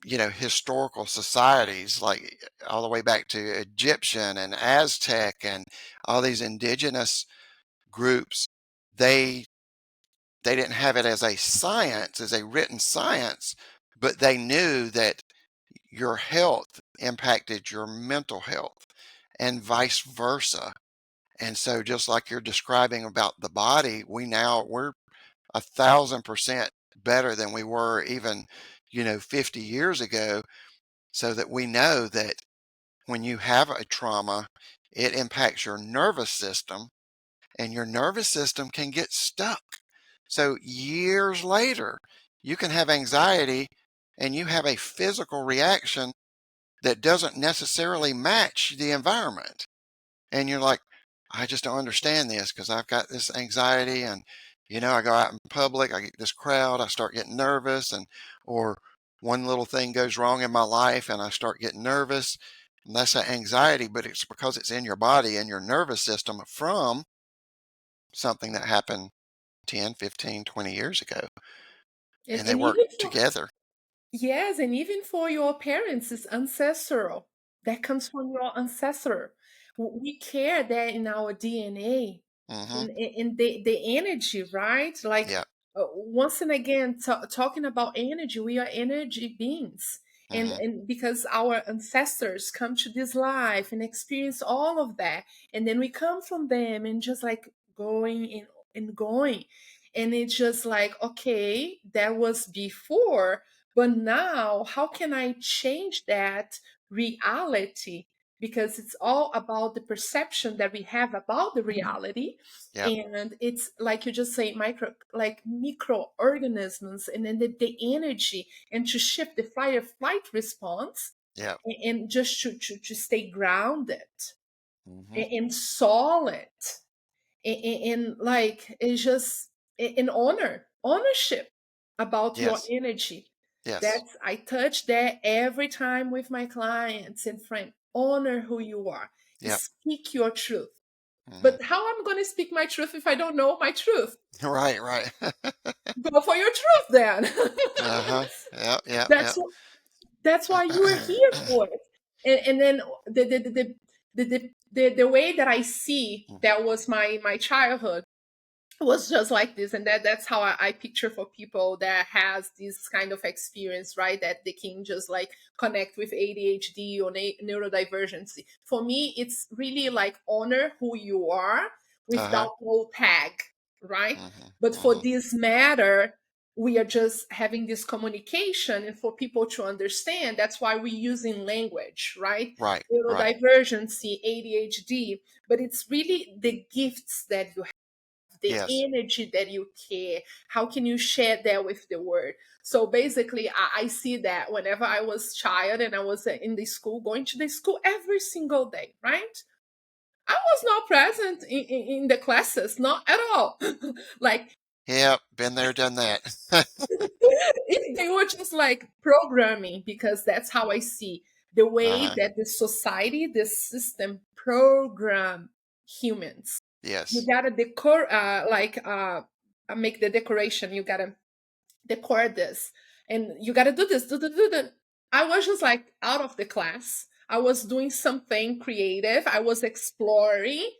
historical societies like all the way back to Egyptian and Aztec and all these indigenous groups, they they didn't have it as a science, as a written science, but they knew that your health impacted your mental health and vice versa. And so just like you're describing about the body, we're 1,000% better than we were even, 50 years ago, so that we know that when you have a trauma, it impacts your nervous system and your nervous system can get stuck. So years later, you can have anxiety and you have a physical reaction that doesn't necessarily match the environment. And you're like, I just don't understand this because I've got this anxiety and I go out in public, I get this crowd, I start getting nervous or one little thing goes wrong in my life and I start getting nervous. And that's that anxiety, but it's because it's in your body and your nervous system from something that happened 10, 15, 20 years ago. and, And they and work even for together. Yes, and even for your parents, it's ancestral. That comes from your ancestor. We carry that in our DNA, Hmm. in the energy, right? Like Yeah. once and again, talking about energy, we are energy beings, and Hmm. because our ancestors come to this life and experience all of that, and then we come from them and just like going and going, and it's just like, okay, that was before, but now, how can I change that reality? Because it's all about the perception that we have about the reality. Yeah. And it's like you just say, like microorganisms, and then the energy, and to shift the fight or flight response, Yeah. and just to stay grounded Hmm. and solid. And like it's just an ownership about your Yes. energy. Yes. That's I touch that every time with my clients and friends. Honor who you are. Yep. Speak your truth. Mhm. But how I'm going to speak my truth if I don't know my truth? Right, right. Go for your truth then. Uh-huh. Yep, yep, that's yep. what that's why you are here for it. And then the way that I see that was my childhood was just like this, and that's how I picture for people that has this kind of experience, right, that they can just like connect with ADHD or neurodivergency. For me, it's really like honor who you are Uh-huh. without no tag, right? Mhm, But for mhm. this matter, we are just having this communication, and for people to understand, that's why we're using language, right? Right, right. Neurodivergency, ADHD, but it's really the gifts that you, the Yes. energy that you care. How can you share that with the world? So basically, I see that whenever I was child and I was in the school, going to the school every single day, right? I was not present in the classes, not at all. Like Yep, been there, done that. if they were just like programming, because that's how I see the way Uh-huh. that the society, the system program humans. You Yes. gotta decor, make the decoration. You gotta decor this, and you gotta do this. Do that. I was just like out of the class. I was doing something creative. I was exploring,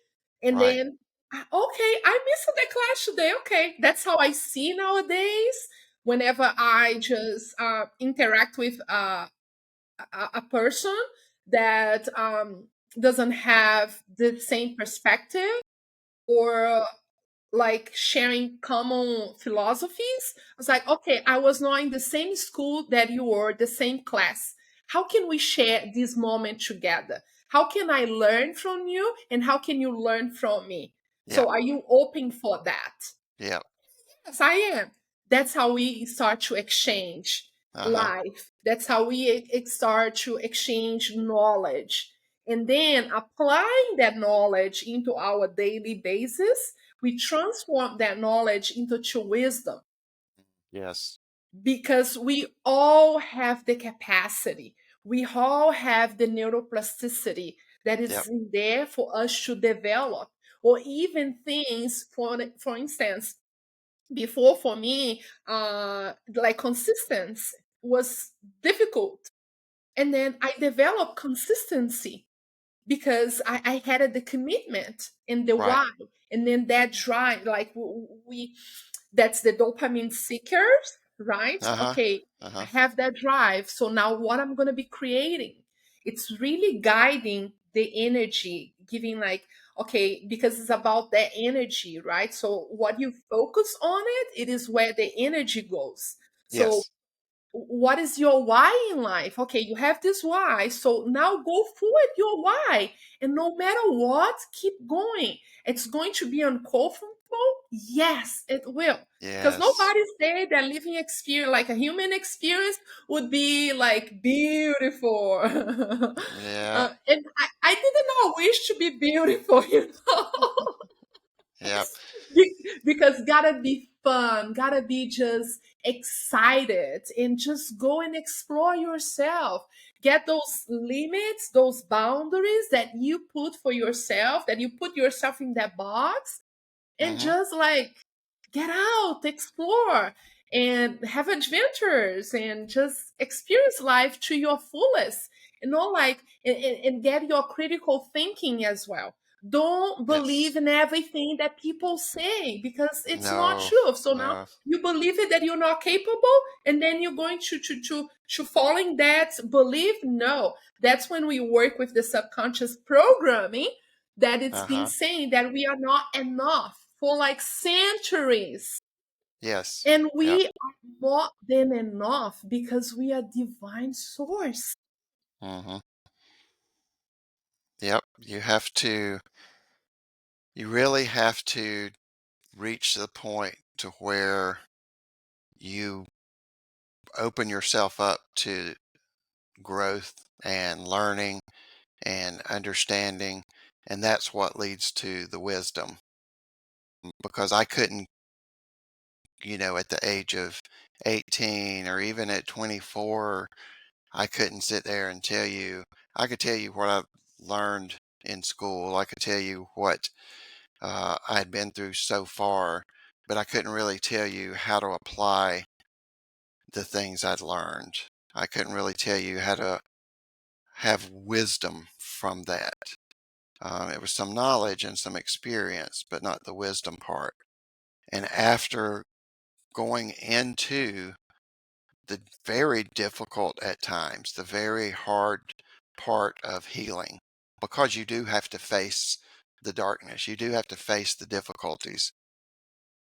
and Right. then okay, I missed the class today. Okay, that's how I see nowadays. Whenever I just interact with a person that doesn't have the same perspective, or like sharing common philosophies. I was like, okay, I was not in the same school that you were, the same class. How can we share this moment together? How can I learn from you and how can you learn from me? Yep, So are you open for that? yep. Yes, I am. That's how we start to exchange Uh-huh. life. That's how we start to exchange knowledge. And then applying that knowledge into our daily basis, we transform that knowledge into true wisdom, Yes. because we all have the capacity. We all have the neuroplasticity that is Yep. in there for us to develop, or even things, for instance, before for me, like consistency was difficult, and then I developed consistency because I had the commitment and the Right. why, and then that drive, like we that's the dopamine seekers, right? Uh-huh. Okay, I Uh-huh. have that drive, so now what I'm going to be creating, it's really guiding the energy, giving like, okay, because it's about that energy, right? So what you focus on it is where the energy goes. So Yes. what is your why in life? Okay, you have this why, so now go forward your why, and no matter what, keep going. It's going to be uncomfortable, yes it will, because Yes. nobody's there that living experience, like a human experience, would be like beautiful. Yeah. And I didn't know wish to be beautiful, you know. Yep. Because gotta be fun, gotta be just excited, and just go and explore yourself. Get those limits, those boundaries that you put for yourself, that you put yourself in that box, and Mhm. just like get out, explore, and have adventures, and just experience life to your fullest. You know, like, and get your critical thinking as well. Don't believe Yes. in everything that people say, because it's not No. true. So now No. you believe it that you're not capable, and then you're going to following that belief. No, that's when we work with the subconscious programming, that it's been Uh-huh. saying that we are not enough for like centuries. Yes. And Yep. we are more than enough because we are divine source. Mhm. Yep. You really have to reach the point to where you open yourself up to growth and learning and understanding, and that's what leads to the wisdom. Because I couldn't, at the age of 18 or even at 24, I couldn't sit there and I could tell you what I've learned in school. I could tell you what I had been through so far, but I couldn't really tell you how to apply the things I'd learned. I couldn't really tell you how to have wisdom from that. It was some knowledge and some experience, but not the wisdom part. And after going into the very difficult at times, the very hard part of healing, because you do have to face the darkness, you do have to face the difficulties.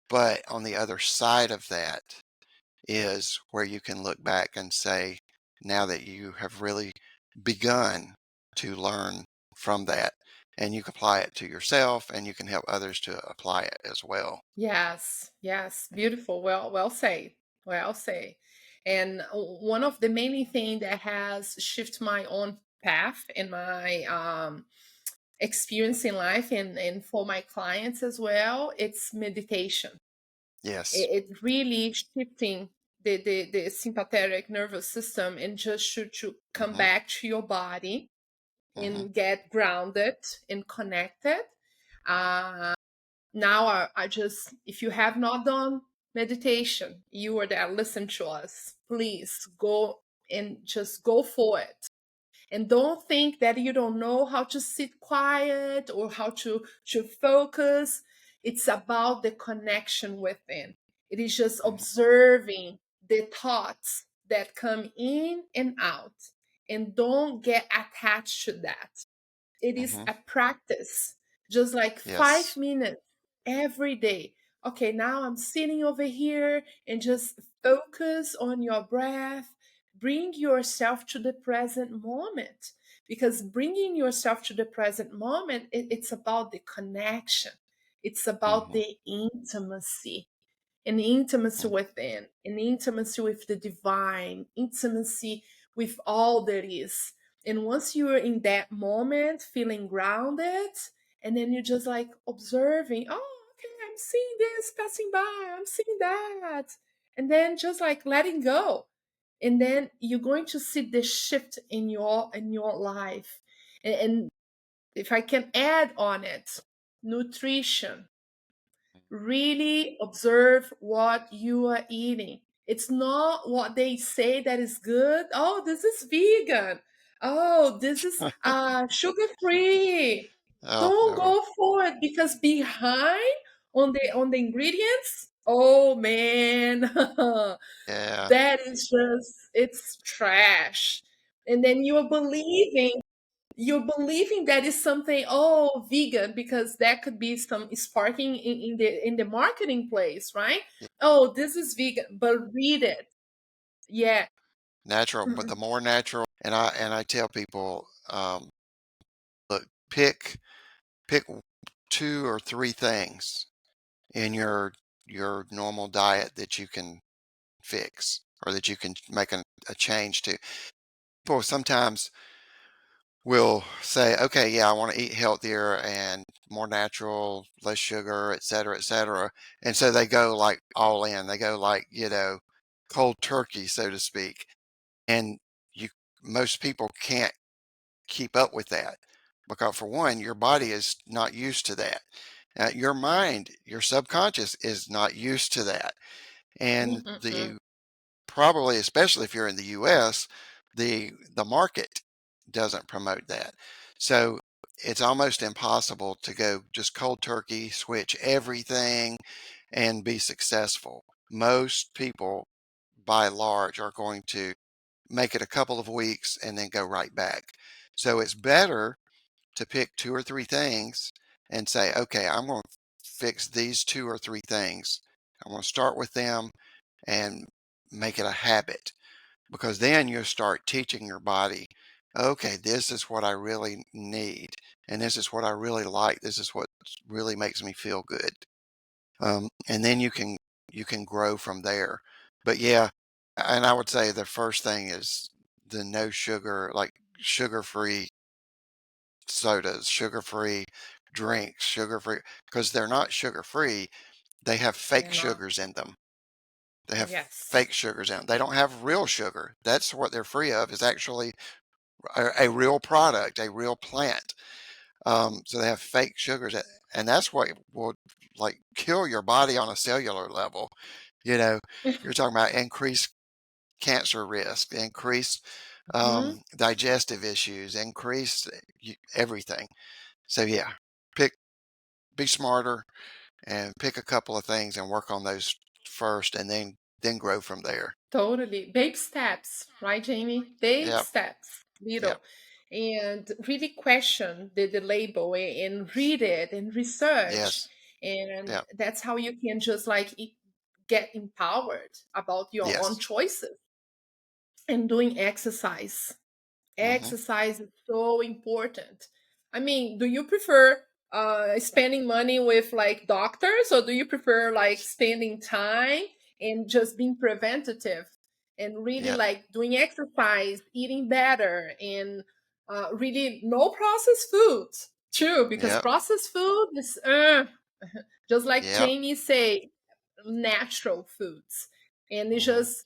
But on the other side of that is where you can look back and say, now that you have really begun to learn from that, and you can apply it to yourself and you can help others to apply it as well. Yes, yes, beautiful. Well said. Well said. And one of the many things that has shifted my own path and my experience in life and for my clients as well, it's meditation. Yes. It really shifting the sympathetic nervous system and just to come Hmm. back to your body Hmm. and get grounded and connected. Uh, Now I just, if you have not done meditation, you are there, listen to us. Please go and just go for it. And don't think that you don't know how to sit quiet or how to focus. It's about the connection within. It is just observing the thoughts that come in and out. And don't get attached to that. It is Hmm. a practice, just like five Yes. minutes every day. Okay, now I'm sitting over here and just focus on your breath. Bring yourself to the present moment, because bringing yourself to the present moment, it's about the connection, it's about Hmm. the intimacy, an intimacy within, an intimacy with the divine, intimacy with all that is. And once you're in that moment, feeling grounded, and then you're just like observing, oh, okay, I'm seeing this passing by, I'm seeing that. And then just like letting go. And then you're going to see the shift in your life. And if I can add on it, nutrition, really observe what you are eating. It's not what they say that is good. Oh, this is vegan. Oh, this is sugar free. Oh Don't no. go for it, because behind on the ingredients, oh man, Yeah. that is just, it's trash. And then you're believing that is something, oh, vegan, because that could be some sparking in the marketing place, right? Oh, this is vegan, but read it. Yeah. Natural, but the more natural, and I tell people, look, pick two or three things in your normal diet that you can fix or that you can make a change to. People sometimes will say, okay, yeah, I want to eat healthier and more natural, less sugar, et cetera, et cetera. And so they go like all in. They go like, cold turkey, so to speak. And you most people can't keep up with that because for one, your body is not used to that. Your mind, your subconscious is not used to that. And Mhm. the probably, especially if you're in the US, the market doesn't promote that. So it's almost impossible to go just cold turkey, switch everything and be successful. Most people by large are going to make it a couple of weeks and then go right back. So it's better to pick two or three things and say, okay, I'm going to fix these two or three things. I'm going to start with them and make it a habit because then you start teaching your body, okay, this is what I really need. And this is what I really like. This is what really makes me feel good. And then you can grow from there. But yeah, and I would say the first thing is the no sugar, like sugar-free sodas, sugar-free drinks, sugar-free, because they're not sugar-free. They have fake They're not. sugars in them. They have Yes. fake sugars in them. They don't have real sugar. That's what they're free of, is actually a real product, a real plant. So they have fake sugars, and that's what will like kill your body on a cellular level. You know, you're talking about increased cancer risk, increased Mhm. digestive issues, increased everything. So yeah, pick, be smarter, and pick a couple of things and work on those first, and then grow from there. Totally. Baby steps, right, Jamie? Baby Yep, steps, yep, little. And really question the label and read it and research. yes, And yep, that's how you can just like get empowered about your own yes, choices and doing exercise. hmm Exercise is so important. I mean, do you prefer spending money with like doctors, or do you prefer like spending time and just being preventative and really yep, like doing exercise, eating better, and really no processed foods too, because yep, processed food is just like yep, Jamie say, natural foods, and it's hmm just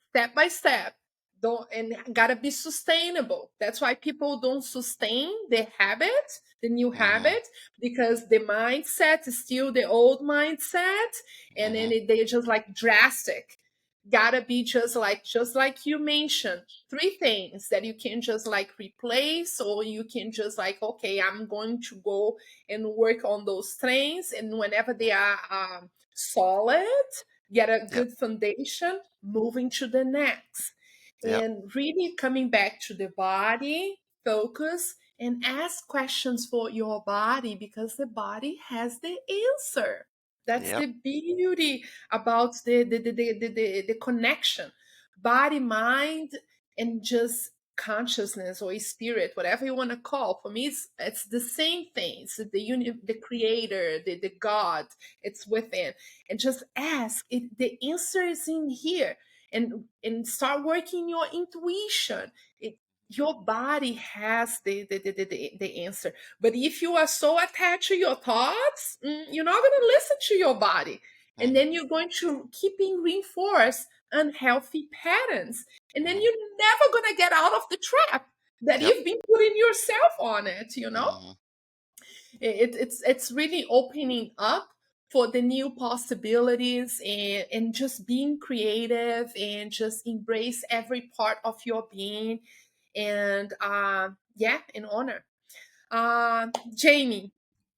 step by step. Don't, and gotta be sustainable. That's why people don't sustain the habit, the new hmm habit, because the mindset is still the old mindset, and then hmm they just like drastic. Gotta be just like you mentioned, three things that you can just like replace, or you can just like, okay, I'm going to go and work on those things, and whenever they are solid, get a yep, good foundation, moving to the next. yep, And really coming back to the body, focus and ask questions for your body, because the body has the answer. That's yep, the beauty about the connection, body, mind, and just consciousness or spirit, whatever you want to call. For me, it's the same thing. It's the creator, the God. It's within, and just ask it. The answer is in here, and start working your intuition. Your body has the answer, but if you are so attached to your thoughts, you're not going to listen to your body, and hmm then you're going to keep being reinforced unhealthy patterns, and then hmm you're never going to get out of the trap that yep, you've been putting yourself on it. hmm It's really opening up for the new possibilities, and just being creative and just embrace every part of your being, and yeah, in honor. Jamie,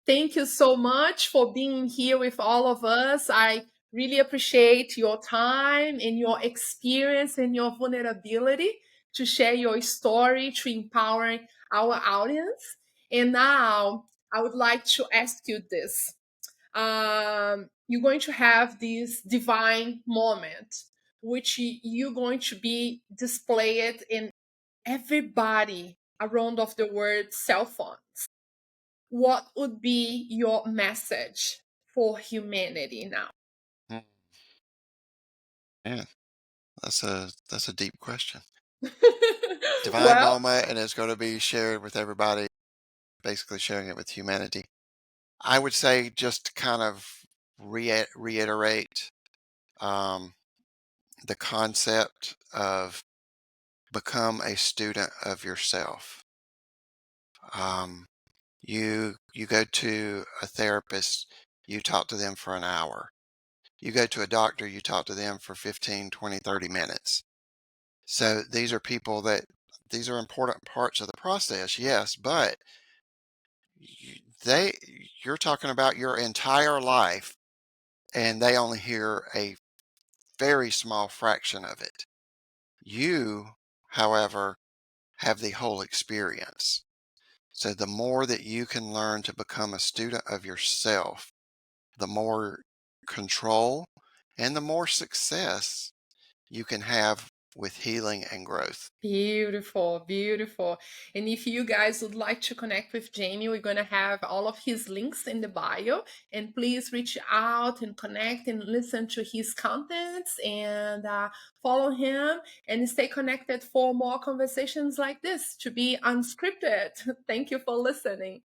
thank you so much for being here with all of us. I really appreciate your time and your experience and your vulnerability to share your story, to empower our audience. And now I would like to ask you this. You're going to have this divine moment, which you're going to be displayed in everybody around of the world cell phones. What would be your message for humanity now? Yeah, that's a deep question. Divine Well, moment, and it's going to be shared with everybody, basically sharing it with humanity. I would say just to kind of reiterate um, the concept of become a student of yourself. Um, you go to a therapist, you talk to them for an hour. You go to a doctor, you talk to them for 15, 20, 30 minutes. So these are important parts of the process, yes, but they you're talking about your entire life, and they only hear a very small fraction of it. You, however, have the whole experience. So the more that you can learn to become a student of yourself, the more control and the more success you can have with healing and growth. beautiful, beautiful. And if you guys would like to connect with Jamie, we're going to have all of his links in the bio. And please reach out and connect and listen to his contents, and follow him and stay connected for more conversations like this to be unscripted. Thank you for listening.